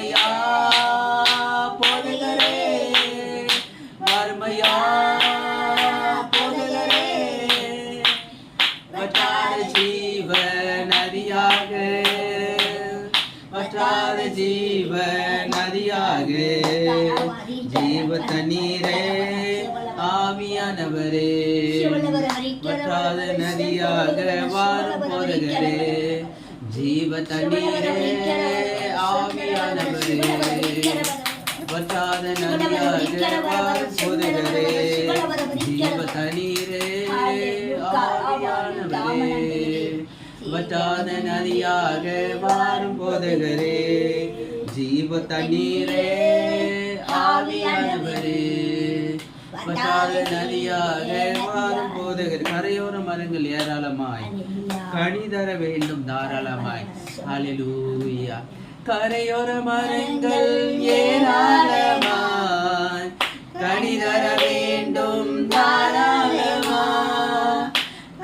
வறுமையா போதகரே, வறுமையா போதகரே, வற்றாத ஜீவ நதியாக, வற்றாத ஜீவ நதியாக, ஜீவ தண்ணீரே ஆவியானவரே, வற்றாத நதியாக வாரும் போதகரே, ஜீவ தண்ணீரே ஆவியானவரே, வற்றாத நதியாக வாரும் போதகரே, ஜீவ தண்ணீரே ஆவியானவரே, வற்றாத நதியாக வாரும் போதகரே, ஜீவ தண்ணீரே ஆவியானவரே, வற்றாத நதியாக வாரும் போதகரே. கரையோர மரங்கள் ஏராளமாய் கனி தர வேண்டும் தாராளமாய். ஹல்லேலூயா. கரையோர மரங்கள் ஏராளமாய் கனி தர வேண்டும் தாராளமாய்.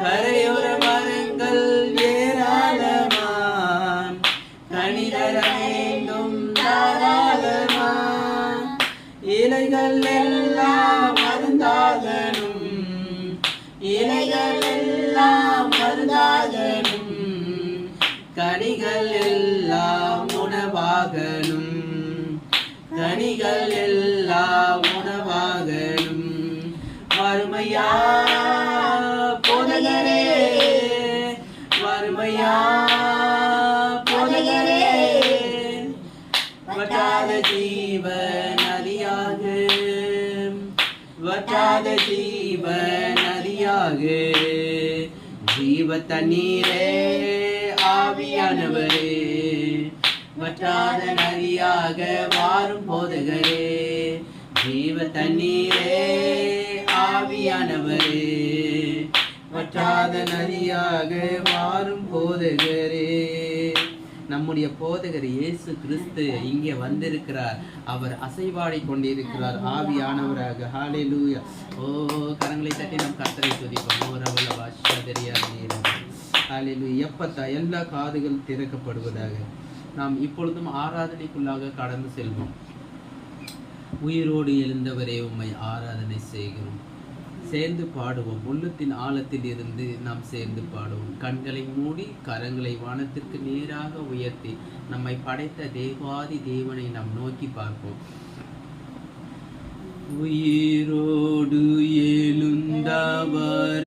கரையோர மரங்கள் ஏராளமாய் கனி தர வேண்டும் தாராளமாய். இலைகள் எல்லாம் மருந்தாகணும், இலைகள் எல்லாம் மருந்தாகணும், கனிகள் எல்லாம் உணவாகணும், கனிகள் எல்லாம் உணவாகணும். வறுமையா போதகரே, வறுமையா போதகரே, வற்றாத ஜீவ நதியாக, வற்றாத ஜீவ நதியாக, ஜீவ தண்ணீரே ஆவியானவரே, வற்றாத நதியாக வாரும் போதகரே, ஜீவ தண்ணீரே ஆவியானவரே, வற்றாத நதியாக வாரும் போதகரே. நம்முடைய போதகர் இயேசு கிறிஸ்து இங்கே வந்திருக்கிறார். அவர் அசைவாடி கொண்டிருக்கிறார் ஆவியானவராக. ஹல்லேலூயா. ஓ, கரங்களை தட்டி நம் கர்த்தரை துதிப்போம். ஓரவல வாஷதரியா நேரம். ஹல்லேலூயா. எப்பத்தா எல்லா காதுகள் திறக்கப்படுவதாக. நாம் இப்பொழுதும் ஆராதனைக்குள்ளாக கடந்து செல்வோம். உயிரோடு எழுந்தவரே உம்மை ஆராதனை செய்கிறோம். சேர்ந்து பாடுவோம். உள்ளத்தின் ஆழத்தில் இருந்து நாம் சேர்ந்து பாடுவோம். கண்களை மூடி கரங்களை வானத்திற்கு நேராக உயர்த்தி நம்மை படைத்த தேவாதி தேவனை நாம் நோக்கி பார்ப்போம். உயிரோடு எழுந்தவர்